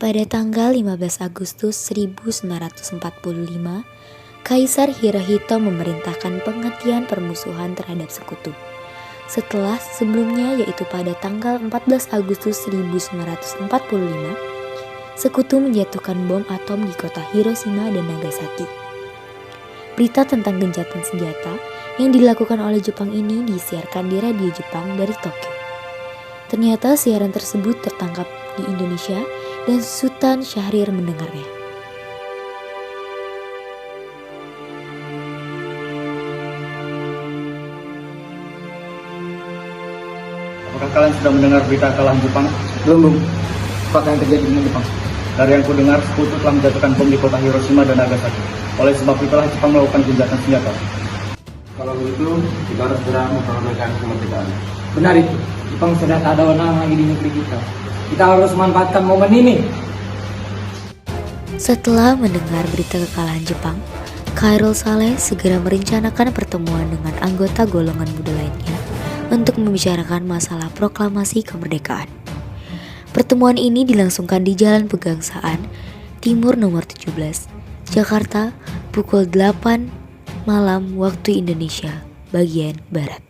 Pada tanggal 15 Agustus 1945, Kaisar Hirohito memerintahkan penghentian permusuhan terhadap sekutu. Setelah sebelumnya, yaitu pada tanggal 14 Agustus 1945, sekutu menjatuhkan bom atom di kota Hiroshima dan Nagasaki. Berita tentang gencatan senjata yang dilakukan oleh Jepang ini disiarkan di radio Jepang dari Tokyo. Ternyata siaran tersebut tertangkap di Indonesia dan Sultan Syahrir mendengarnya. Apakah kalian sudah mendengar berita kekalahan Jepang? Belum. Apa yang terjadi dengan Jepang? Dari yang ku dengar, sekutu telah menjatuhkan bom di kota Hiroshima dan Nagasaki. Oleh sebab itulah Jepang melakukan gencatan senjata. Kalau begitu, kita harus segera memproklamasikan kemerdekaan. Benar itu. Jepang sedang tak ada wewenang lagi di negeri kita. Kita harus memanfaatkan momen ini. Setelah mendengar berita kekalahan Jepang, Khairul Saleh segera merencanakan pertemuan dengan anggota golongan muda lainnya untuk membicarakan masalah proklamasi kemerdekaan. Pertemuan ini dilangsungkan di Jalan Pegangsaan Timur nomor 17, Jakarta, pukul 8 malam waktu Indonesia bagian Barat.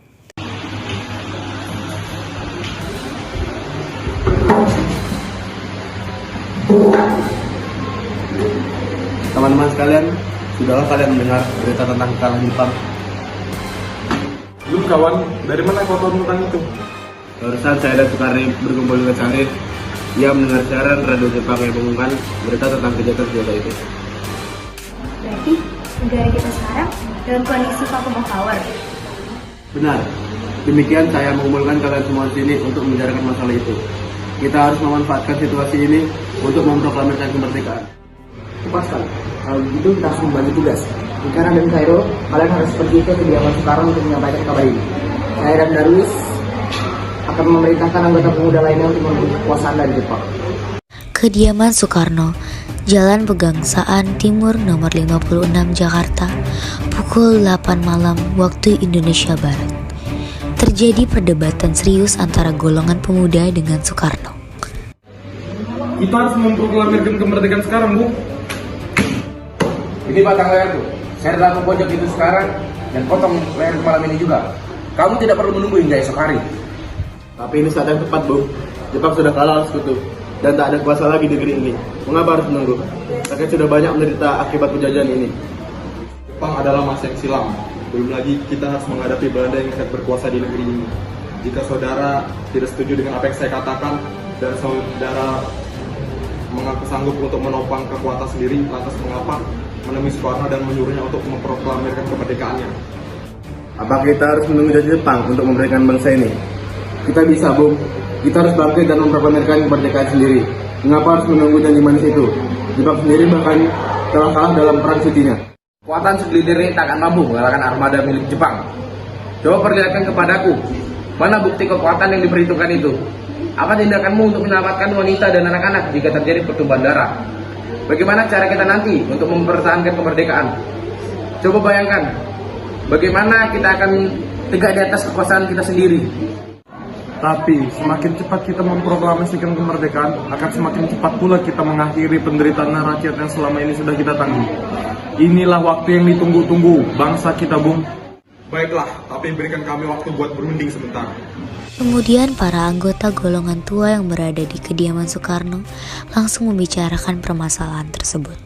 Teman-teman sekalian, sudahlah kalian mendengar berita tentang kekalahan Jepang? Belum kawan, dari mana kau tahu tentang itu? Barusan saya dan Sukarni berkumpul dengan Syahrir. Ia mendengar siaran radio Jepang yang mengumumkan berita tentang kejahatan senjata itu. Berarti negara kita sekarang dalam kondisi vacuum of power. Benar. Demikian saya mengumpulkan kalian semua di sini untuk membicarakan masalah itu. Kita harus memanfaatkan situasi ini untuk memproklamasikan kemerdekaan. Tepat sekali. Kalau begitu kita harus membagi tugas. Ikara dan Kairo, kalian harus pergi ke kediaman Soekarno untuk menyampaikan kabar ini. Saya dan Darwis akan memerintahkan anggota pemuda lainnya untuk merebut kekuasaan dari Jepang. Kediaman Soekarno, Jalan Pegangsaan Timur nomor 56 Jakarta, pukul 8 malam waktu Indonesia Barat. Terjadi perdebatan serius antara golongan pemuda dengan Soekarno. Kita harus memproklamasikan kemerdekaan sekarang, Bu. Ini batang leherku. Saya dalam pojok itu sekarang dan potong leher malam ini juga. Kamu tidak perlu menunggu hingga esok hari. Tapi ini saat yang tepat, Bu. Jepang sudah kalah sekutu dan tak ada kuasa lagi di negeri ini. Mengapa harus menunggu? Rakyat sudah banyak menderita akibat penjajahan ini. Jepang adalah masa yang silam. Belum lagi kita harus menghadapi Belanda yang sangat berkuasa di negeri ini. Jika saudara tidak setuju dengan apa yang saya katakan dan saudara mengaku sanggup untuk menopang kekuatan sendiri, lantas mengapa menemui Soekarno dan menyuruhnya untuk memproklamasikan kemerdekaannya? Apa kita harus menunggu dari Jepang untuk memberikan bangsa ini? Kita bisa, Bung. Kita harus bangkit dan memproklamasikan kemerdekaan sendiri. Mengapa harus menunggu janji manis itu? Jepang sendiri bahkan telah kalah dalam perang Sitinya. Kekuatan segelintir ini tak akan mampu mengalahkan armada milik Jepang. Coba perlihatkan kepadaku, mana bukti kekuatan yang diperhitungkan itu? Apa tindakanmu untuk menyelamatkan wanita dan anak-anak jika terjadi pertumpahan darah? Bagaimana cara kita nanti untuk mempertahankan kemerdekaan? Coba bayangkan, bagaimana kita akan tegak di atas kekuasaan kita sendiri. Tapi semakin cepat kita memproklamasikan kemerdekaan, akan semakin cepat pula kita mengakhiri penderitaan rakyat yang selama ini sudah kita tanggung. Inilah waktu yang ditunggu-tunggu bangsa kita, Bung. Baiklah, tapi berikan kami waktu buat berunding sebentar. Kemudian para anggota golongan tua yang berada di kediaman Soekarno langsung membicarakan permasalahan tersebut.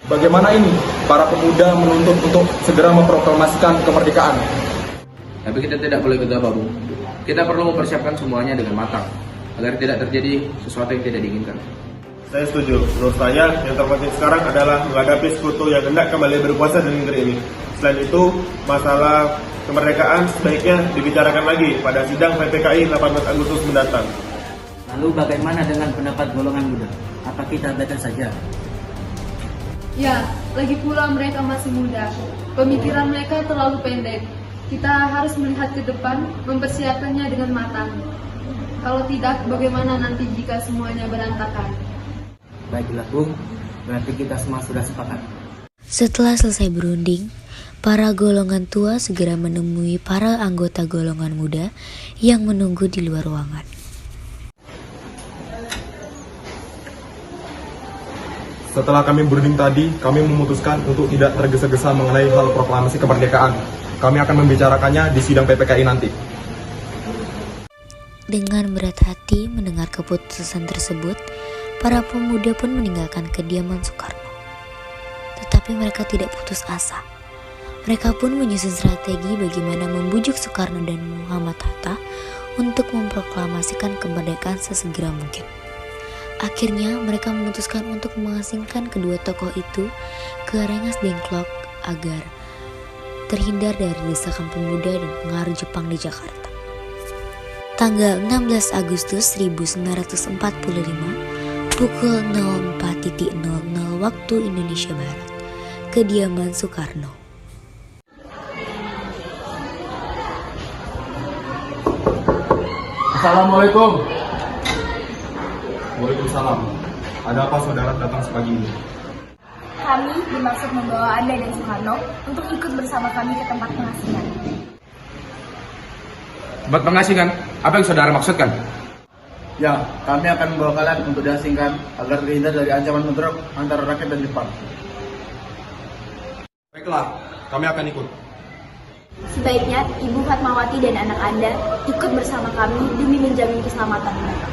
Bagaimana ini? Para pemuda menuntut untuk segera memproklamasikan kemerdekaan. Tapi kita tidak boleh gegabah, Bung. Kita perlu mempersiapkan semuanya dengan matang agar tidak terjadi sesuatu yang tidak diinginkan. Saya setuju. Menurut saya, yang terpenting sekarang adalah menghadapi sekutu yang hendak kembali berkuasa di negeri ini. Selain itu, masalah kemerdekaan sebaiknya dibicarakan lagi pada sidang PPKI 18 Agustus mendatang. Lalu bagaimana dengan pendapat golongan muda? Apa kita abaikan saja? Ya, lagi pula mereka masih muda. Pemikiran mereka terlalu pendek. Kita harus melihat ke depan, mempersiapkannya dengan matang. Kalau tidak, bagaimana nanti jika semuanya berantakan? Baiklah, Bung. Berarti kita semua sudah sepakat. Setelah selesai berunding, para golongan tua segera menemui para anggota golongan muda yang menunggu di luar ruangan. Setelah kami berunding tadi, kami memutuskan untuk tidak tergesa-gesa mengenai hal proklamasi kemerdekaan. Kami akan membicarakannya di sidang PPKI nanti. Dengan berat hati mendengar keputusan tersebut, para pemuda pun meninggalkan kediaman Soekarno. Tetapi mereka tidak putus asa. Mereka pun menyusun strategi bagaimana membujuk Soekarno dan Muhammad Hatta untuk memproklamasikan kemerdekaan sesegera mungkin. Akhirnya mereka memutuskan untuk mengasingkan kedua tokoh itu ke Rengas Dengklok agar terhindar dari desakan pemuda dan pengaruh Jepang di Jakarta. Tanggal 16 Agustus 1945 pukul 04.00 waktu Indonesia Barat, kediaman Soekarno. Assalamualaikum. Waalaikumsalam. Ada apa saudara datang sepagi ini? Kami bermaksud membawa Anda dan Soekarno untuk ikut bersama kami ke tempat pengasingan. Tempat pengasingan? Apa yang saudara maksudkan? Ya, kami akan membawa kalian untuk diasingkan agar terhindar dari ancaman bentrok antara rakyat dan Jepang. Baiklah, kami akan ikut. Sebaiknya Ibu Fatmawati dan anak Anda ikut bersama kami demi menjamin keselamatan mereka.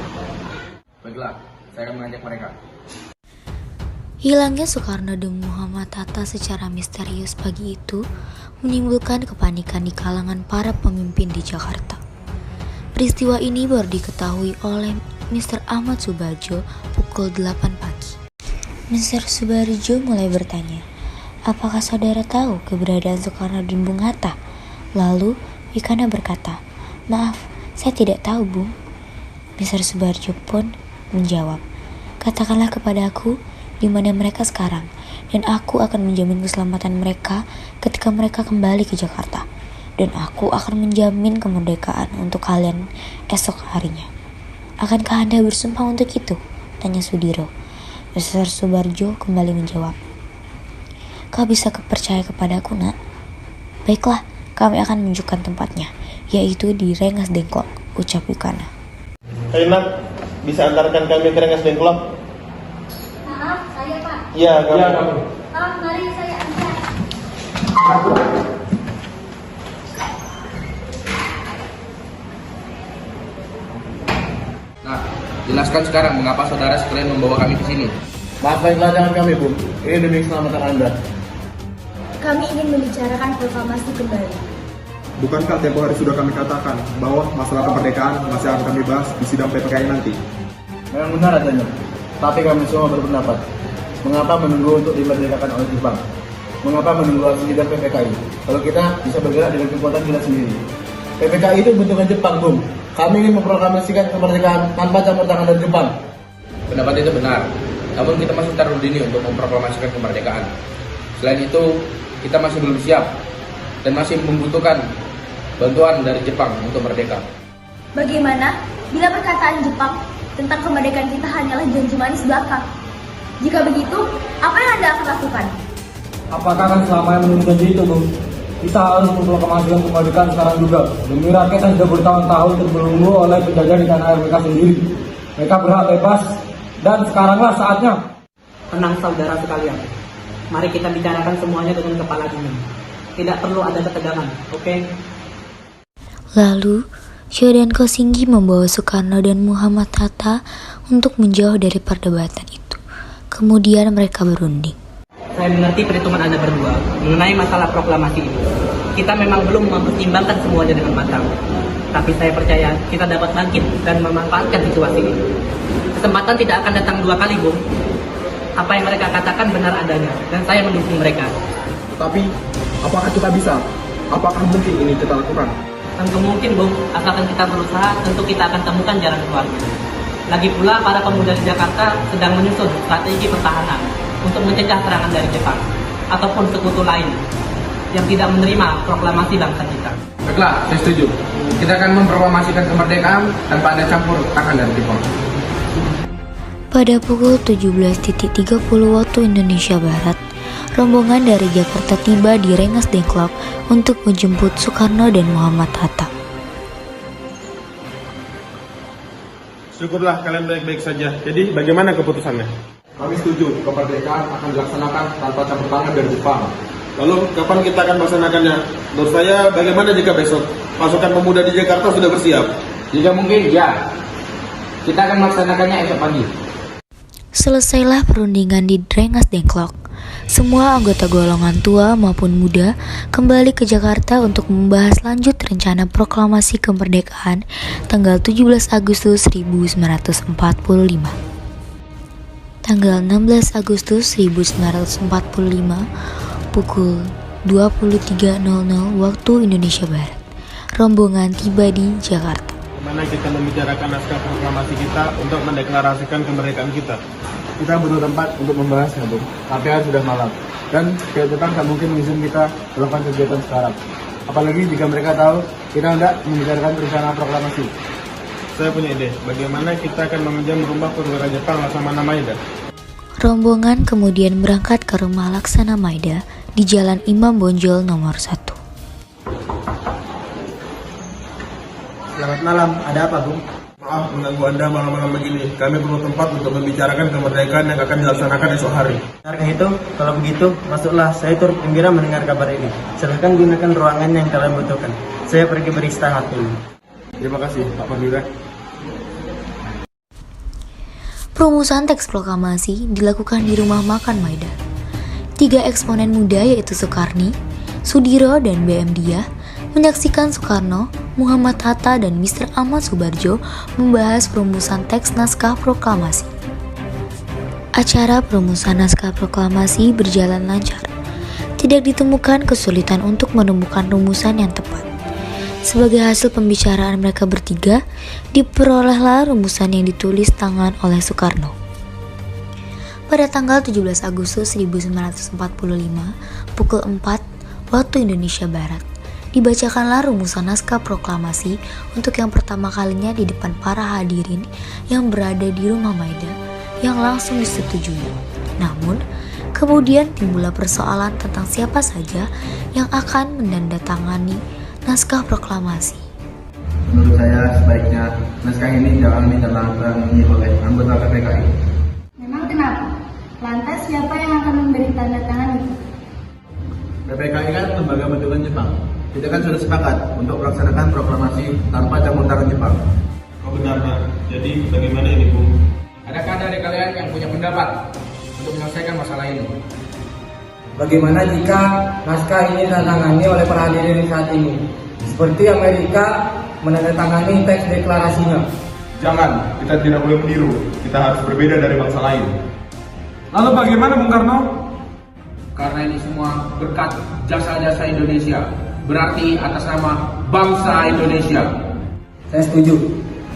Baiklah, saya akan mengajak mereka. Hilangnya Soekarno dan Muhammad Hatta secara misterius pagi itu menimbulkan kepanikan di kalangan para pemimpin di Jakarta. Peristiwa ini baru diketahui oleh Mr. Ahmad Subarjo pukul 8 pagi. Mr. Subarjo mulai bertanya, apakah saudara tahu keberadaan Soekarno dan Bung Hatta? Lalu Wikana berkata, maaf, saya tidak tahu, Bung. Mr. Subarjo pun menjawab, katakanlah kepada aku di mana mereka sekarang, dan aku akan menjamin keselamatan mereka ketika mereka kembali ke Jakarta. Dan aku akan menjamin kemerdekaan untuk kalian esok harinya. Akankah Anda bersumpah untuk itu? Tanya Sudiro. Mr. Subarjo kembali menjawab, kau bisa percaya kepadaku, nak? Baiklah, kami akan menunjukkan tempatnya, yaitu di Rengas Dengklok, ucap Wikana. Hei nak, bisa antarkan kami ke Rengas Dengklok? Maaf, saya Pak. Iya, kamu. Mari saya antar. Nah, jelaskan sekarang mengapa saudara sekalian membawa kami ke sini. Maafkan kedatangan kami, Bung. Ini demi keselamatan Anda. Kami ingin membicarakan proklamasi kembali. Bukankah tempo hari sudah kami katakan bahwa masalah kemerdekaan masih akan kami bahas di sidang PPKI nanti? Memang benar adanya. Tapi kami semua berpendapat, mengapa menunggu untuk dimerdekakan oleh Jepang? Mengapa menunggu hasil sidang PPKI? Kalau kita bisa bergerak dengan kekuatan kita sendiri. PPKI itu bentukan Jepang, Bung. Kami ingin memproklamasikan kemerdekaan tanpa campur tangan dari Jepang. Pendapat itu benar, namun kita masih terlalu dini untuk memproklamasikan kemerdekaan. Selain itu, kita masih belum siap dan masih membutuhkan bantuan dari Jepang untuk merdeka. Bagaimana bila perkataan Jepang tentang kemerdekaan kita hanyalah janji manis belaka? Jika begitu, apa yang Anda akan lakukan? Apakah akan selamanya menunggu janji itu, Bung? Kita harus memproklamasikan kemerdekaan sekarang juga. Demi rakyat yang sudah bertahun-tahun terbelenggu oleh penjajah di tanah air mereka sendiri. Mereka berhak bebas, dan sekaranglah saatnya. Tenang saudara sekalian. Mari kita bicarakan semuanya dengan kepala dingin. Tidak perlu ada ketegangan, oke? Lalu, Sho dan Kosinggi membawa Soekarno dan Muhammad Hatta untuk menjauh dari perdebatan itu. Kemudian mereka berunding. Saya mengerti perhitungan Anda berdua mengenai masalah proklamasi ini. Kita memang belum mempertimbangkan semuanya dengan matang. Tapi saya percaya kita dapat bangkit dan memanfaatkan situasi ini. Kesempatan tidak akan datang dua kali, Bung. Apa yang mereka katakan benar adanya, dan saya mendukung mereka. Tapi, apakah kita bisa? Apakah mungkin ini kita lakukan? Tentu mungkin, Bung. Asalkan kita berusaha, tentu kita akan temukan jalan keluarnya. Lagi pula, para pemuda di Jakarta sedang menyusun strategi pertahanan untuk mencegah serangan dari Jepang ataupun sekutu lain yang tidak menerima proklamasi bangsa kita. Baiklah, saya setuju. Kita akan memproklamasikan kemerdekaan tanpa ada campur tangan dari Jepang. Pada pukul 17.30 waktu Indonesia Barat, rombongan dari Jakarta tiba di Rengas Dengklok untuk menjemput Soekarno dan Muhammad Hatta. Syukurlah kalian baik-baik saja. Jadi bagaimana keputusannya? Kami setuju, kemerdekaan akan dilaksanakan tanpa campur tangan dari Jepang. Lalu kapan kita akan melaksanakannya? Menurut saya, bagaimana jika besok pasukan pemuda di Jakarta sudah bersiap? Jika mungkin, ya. Kita akan melaksanakannya esok pagi. Selesailah perundingan di Rengas Dengklok. Semua anggota golongan tua maupun muda kembali ke Jakarta untuk membahas lanjut rencana proklamasi kemerdekaan tanggal 17 Agustus 1945. Tanggal 16 Agustus 1945 pukul 23.00 waktu Indonesia Barat. Rombongan tiba di Jakarta. Bagaimana kita membicarakan naskah proklamasi kita untuk mendeklarasikan kemerdekaan kita? Kita butuh tempat untuk membahasnya, Bung. Tapi sudah malam. Dan pihak Jepang tak mungkin mengizinkan kita melakukan kegiatan sekarang. Apalagi jika mereka tahu kita hendak membicarakan rencana proklamasi. Saya punya ide, bagaimana kita akan meminjam rumah perwira Jepang Laksamana Maeda. Rombongan kemudian berangkat ke rumah Laksana Maeda di Jalan Imam Bonjol nomor 1. Selamat malam, ada apa, Bung? Maaf mengganggu Anda malam-malam begini. Kami perlu tempat untuk membicarakan kemerdekaan yang akan dilaksanakan esok hari. Benarkah itu? Kalau begitu, masuklah. Saya turut gembira mendengar kabar ini. Silahkan gunakan ruangan yang kalian butuhkan. Saya pergi beristirahat dulu. Terima kasih, Pak Perwira. Perumusan teks proklamasi dilakukan di rumah makan Maeda. 3 eksponen muda yaitu Soekarni, Sudiro, dan BM Diah menyaksikan Soekarno, Muhammad Hatta, dan Mr. Ahmad Subarjo membahas perumusan teks naskah proklamasi. Acara perumusan naskah proklamasi berjalan lancar. Tidak ditemukan kesulitan untuk menemukan rumusan yang tepat. Sebagai hasil pembicaraan mereka bertiga, diperolehlah rumusan yang ditulis tangan oleh Soekarno. Pada tanggal 17 Agustus 1945, pukul 4 waktu Indonesia Barat, dibacakanlah rumusan naskah proklamasi untuk yang pertama kalinya di depan para hadirin yang berada di rumah Maeda yang langsung disetujui. Namun, kemudian timbullah persoalan tentang siapa saja yang akan menandatangani naskah proklamasi. Menurut saya, sebaiknya naskah ini jangan ditandatangani oleh anggota PPKI. Memang kenapa? Lantas siapa yang akan memberi tanda tangan itu? PPKI kan lembaga bentukan Jepang. Kita kan sudah sepakat untuk melaksanakan proklamasi tanpa campur tangan Jepang. Oh benar, Pak. Jadi bagaimana ini, Bung? Adakah dari kalian yang punya pendapat untuk menyelesaikan masalah ini? Bagaimana jika naskah ini ditandatangani oleh para hadirin saat ini? Seperti Amerika menandatangani teks deklarasinya. Jangan, kita tidak boleh meniru. Kita harus berbeda dari bangsa lain. Lalu bagaimana, Bung Karno? Karena ini semua berkat jasa-jasa Indonesia. Berarti atas nama bangsa Indonesia. Saya setuju.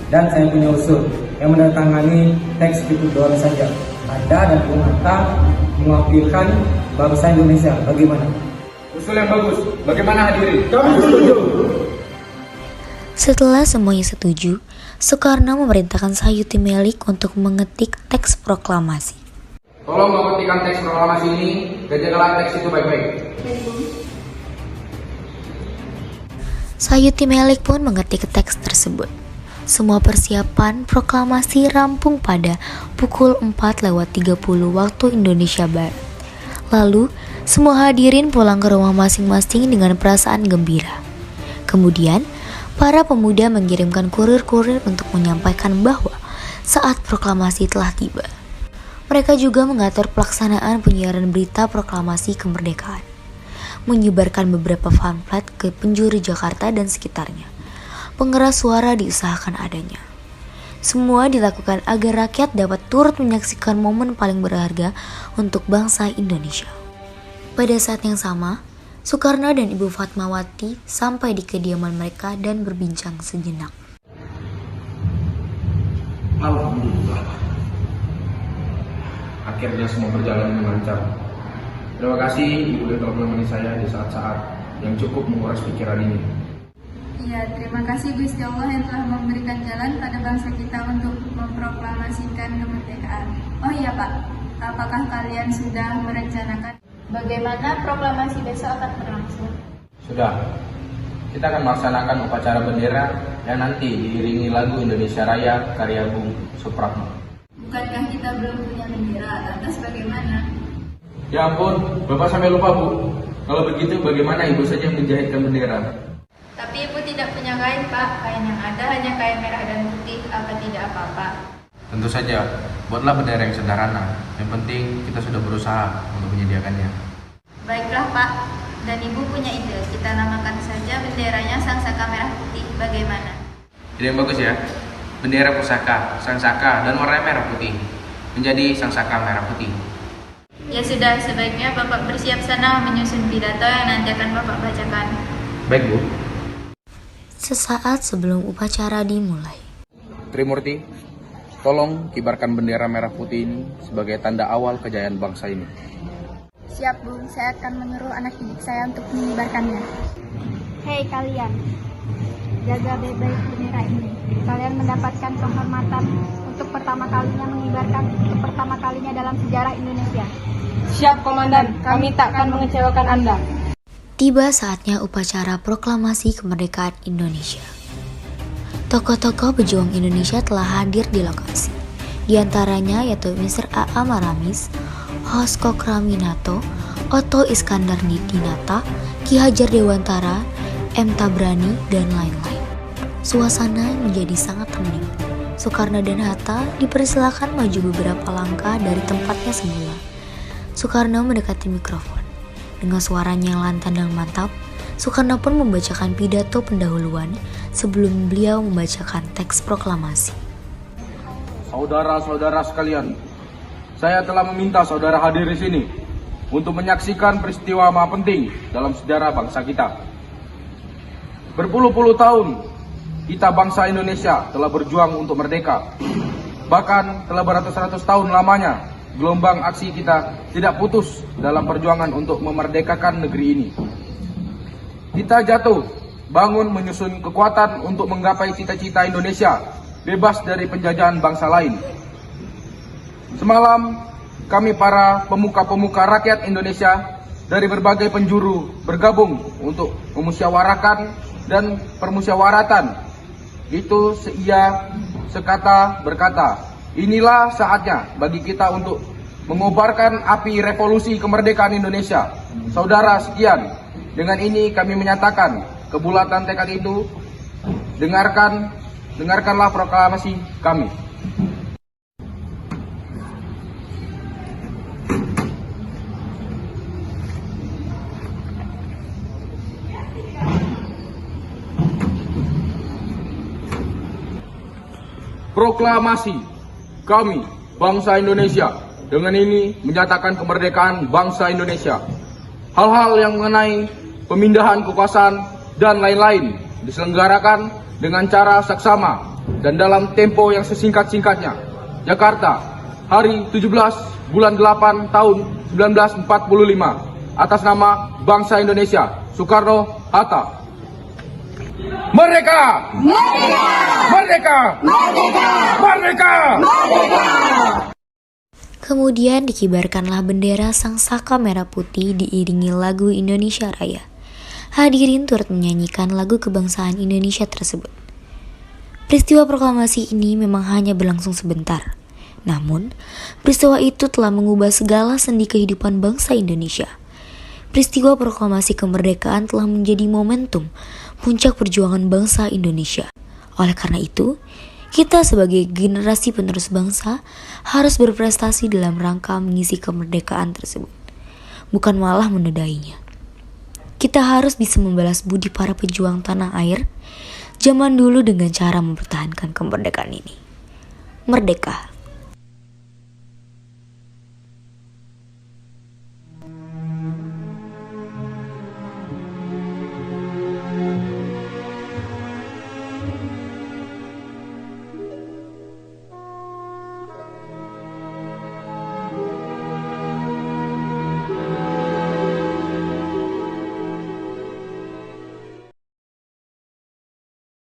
Dan saya punya usul yang menandatangani teks itu doang saja. Anda dan Bung Hatta mewakilkan bangsa Indonesia. Bagaimana? Usul yang bagus. Bagaimana hadirin? Kami setuju. Setelah semuanya setuju, Soekarno memerintahkan Sayuti Melik untuk mengetik teks proklamasi. Tolong mengetikkan teks proklamasi ini dan jagalah teks itu baik-baik. Sayuti Melik pun mengetik teks tersebut. Semua persiapan proklamasi rampung pada pukul 4:30 waktu Indonesia Barat. Lalu, semua hadirin pulang ke rumah masing-masing dengan perasaan gembira. Kemudian, para pemuda mengirimkan kurir-kurir untuk menyampaikan bahwa saat proklamasi telah tiba. Mereka juga mengatur pelaksanaan penyiaran berita proklamasi kemerdekaan, menyebarkan beberapa pamflet ke penjuru Jakarta dan sekitarnya. Pengeras suara diusahakan adanya. Semua dilakukan agar rakyat dapat turut menyaksikan momen paling berharga untuk bangsa Indonesia. Pada saat yang sama, Soekarno dan Ibu Fatmawati sampai di kediaman mereka dan berbincang sejenak. Alhamdulillah. Akhirnya semua berjalan dengan lancar. Terima kasih Ibu telah menemani saya di saat-saat yang cukup menguras pikiran ini. Ya, terima kasih Gusti Allah yang telah memberikan jalan pada bangsa kita untuk memproklamasikan kemerdekaan. Oh iya Pak, apakah kalian sudah merencanakan bagaimana proklamasi besok akan berlangsung? Sudah. Kita akan melaksanakan upacara bendera yang nanti diiringi lagu Indonesia Raya karya Bung Supratman. Bukankah kita belum punya bendera? Lantas bagaimana? Ya ampun, Bapak sampai lupa, Bu. Kalau begitu bagaimana Ibu saja menjahitkan bendera? Tapi ibu tidak punya kain, Pak. Kain yang ada hanya kain merah dan putih. Apa tidak apa-apa? Tentu saja, buatlah bendera yang sederhana. Yang penting kita sudah berusaha untuk menyediakannya. Baiklah, Pak. Dan ibu punya ide. Kita namakan saja benderanya Sangsaka Merah Putih. Bagaimana? Ide yang bagus ya. Bendera pusaka, Sangsaka, dan warna merah putih menjadi Sangsaka Merah Putih. Ya sudah, sebaiknya Bapak bersiap sana menyusun pidato yang nanti akan Bapak bacakan. Baik, Bu. Sesaat sebelum upacara dimulai, Trimurti, tolong kibarkan bendera merah putih ini sebagai tanda awal kejayaan bangsa ini. Siap, Bu. Saya akan menyuruh anak didik saya untuk mengibarkannya. Hei kalian, jaga baik-baik bendera ini. Kalian mendapatkan penghormatan untuk pertama kalinya dalam sejarah Indonesia. Siap, Komandan. Kami tak akan mengecewakan Anda. tiba saatnya upacara proklamasi kemerdekaan Indonesia. Tokoh-tokoh pejuang Indonesia telah hadir di lokasi. Di antaranya yaitu Mr. A.A. Maramis, Hasko Kraminato, Otto Iskandar Dinata, Ki Hajar Dewantara, M. Tabrani, dan lain-lain. Suasana menjadi sangat hening. Soekarno dan Hatta dipersilakan maju beberapa langkah dari tempatnya semula. Soekarno mendekati mikrofon. Dengan suaranya yang lantang dan mantap, Soekarno pun membacakan pidato pendahuluan sebelum beliau membacakan teks proklamasi. Saudara-saudara sekalian, saya telah meminta saudara hadir di sini untuk menyaksikan peristiwa maha penting dalam sejarah bangsa kita. Berpuluh-puluh tahun, kita bangsa Indonesia telah berjuang untuk merdeka. Bahkan telah beratus-ratus tahun lamanya, gelombang aksi kita tidak putus dalam perjuangan untuk memerdekakan negeri ini. Kita jatuh, bangun menyusun kekuatan untuk menggapai cita-cita Indonesia, bebas dari penjajahan bangsa lain. Semalam, kami para pemuka-pemuka rakyat Indonesia dari berbagai penjuru bergabung untuk memusyawarahkan dan permusyawaratan. Itu seia sekata berkata, inilah saatnya bagi kita untuk mengobarkan api revolusi kemerdekaan Indonesia. Saudara sekian, dengan ini kami menyatakan kebulatan tekad itu. Dengarkanlah proklamasi kami. Proklamasi kami, bangsa Indonesia, dengan ini menyatakan kemerdekaan bangsa Indonesia. Hal-hal yang mengenai pemindahan kekuasaan dan lain-lain diselenggarakan dengan cara saksama dan dalam tempo yang sesingkat-singkatnya. Jakarta, hari 17 bulan 8 tahun 1945, atas nama bangsa Indonesia, Soekarno-Hatta. Merdeka! Merdeka! Merdeka! Merdeka! Merdeka! Merdeka! Kemudian dikibarkanlah bendera Sangsaka Merah Putih diiringi lagu Indonesia Raya. Hadirin turut menyanyikan lagu kebangsaan Indonesia tersebut. Peristiwa proklamasi ini memang hanya berlangsung sebentar. Namun, peristiwa itu telah mengubah segala sendi kehidupan bangsa Indonesia. Peristiwa proklamasi kemerdekaan telah menjadi momentum puncak perjuangan bangsa Indonesia. Oleh karena itu, kita sebagai generasi penerus bangsa harus berprestasi dalam rangka mengisi kemerdekaan tersebut, bukan malah menodainya. Kita harus bisa membalas budi para pejuang tanah air zaman dulu dengan cara mempertahankan kemerdekaan ini. Merdeka!